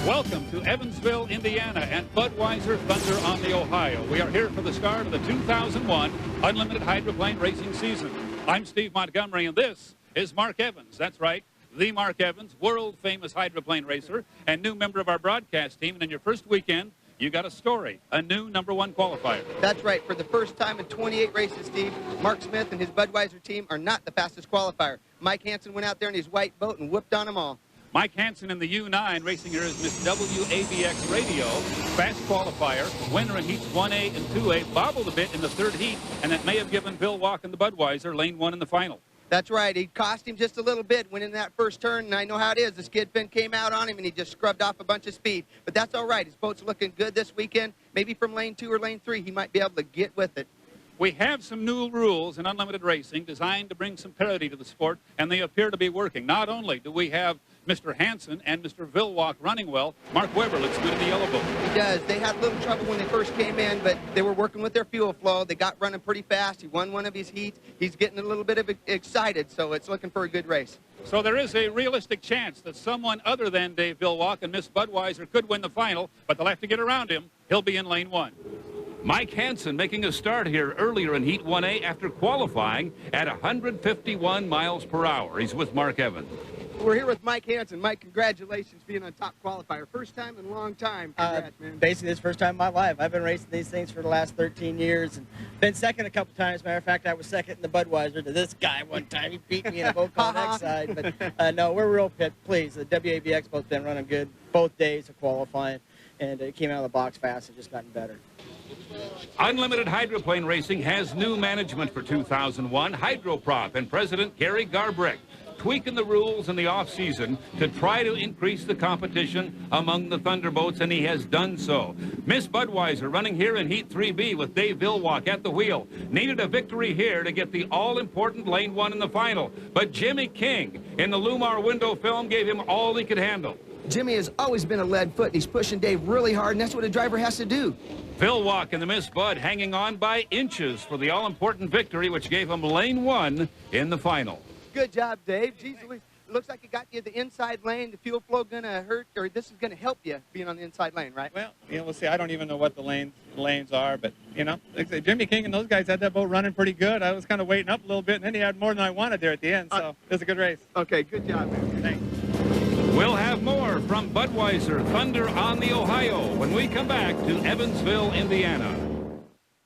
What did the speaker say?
Welcome to Evansville, Indiana, and Budweiser Thunder on the Ohio. We are here for the start of the 2001 Unlimited Hydroplane Racing season. I'm Steve Montgomery, and this is Mark Evans. That's right, the Mark Evans, world-famous hydroplane racer and new member of our broadcast team. And in your first weekend, you got a story, a new #1 qualifier. That's right. For the first time in 28 races, Steve, Mark Smith and his Budweiser team are not the fastest qualifier. Mike Hansen went out there in his white boat and whooped on them all. Mike Hansen in the U9, racing here is Miss WABX Radio, fast qualifier, winner in heats 1A and 2A, bobbled a bit in the third heat, and that may have given Bill Walk and the Budweiser lane 1 in the final. That's right. He cost him just a little bit, went in that first turn, and I know how it is. The skid fin came out on him, and he just scrubbed off a bunch of speed. But that's all right. His boat's looking good this weekend. Maybe from lane 2 or lane 3, he might be able to get with it. We have some new rules in unlimited racing designed to bring some parity to the sport, and they appear to be working. Not only do we have Mr. Hansen and Mr. Vilwalk running well, Mark Webber looks good in the yellow boat. He does. They had a little trouble when they first came in, but they were working with their fuel flow. They got running pretty fast. He won one of his heats. He's getting a little bit of excited, so it's looking for a good race. So there is a realistic chance that someone other than Dave Vilwalk and Miss Budweiser could win the final, but they'll have to get around him. He'll be in lane 1. Mike Hansen making a start here earlier in Heat 1A after qualifying at 151 miles per hour. He's with Mark Evans. We're here with Mike Hansen. Mike, congratulations being on top qualifier. First time in a long time. Congrats, man. Basically, this is the first time in my life. I've been racing these things for the last 13 years and been second a couple times. Matter of fact, I was second in the Budweiser to this guy one time. He beat me in a boat called X-Side. But no, we're real pleased. The WABX boat's been running good both days of qualifying, and it came out of the box fast and just gotten better. Unlimited Hydroplane Racing has new management for 2001. Hydroprop and President Gary Garbrick tweaking the rules in the off-season to try to increase the competition among the Thunderboats, and he has done so. Miss Budweiser running here in Heat 3B with Dave Vilwalk at the wheel. Needed a victory here to get the all-important lane 1 in the final. But Jimmy King in the Lumar window film gave him all he could handle. Jimmy has always been a lead foot, and he's pushing Dave really hard, and that's what a driver has to do. Vilwalk and the Miss Bud hanging on by inches for the all-important victory, which gave him lane 1 in the final. Good job, Dave. Geez, it looks like it got you the inside lane. The fuel flow going to hurt, or this is going to help you being on the inside lane, right? Well, we'll see. I don't even know what the lanes are, but, like I say, Jimmy King and those guys had that boat running pretty good. I was kind of waiting up a little bit, and then he had more than I wanted there at the end, so it was a good race. Okay, good job, man. Thanks. We'll have more from Budweiser Thunder on the Ohio when we come back to Evansville, Indiana.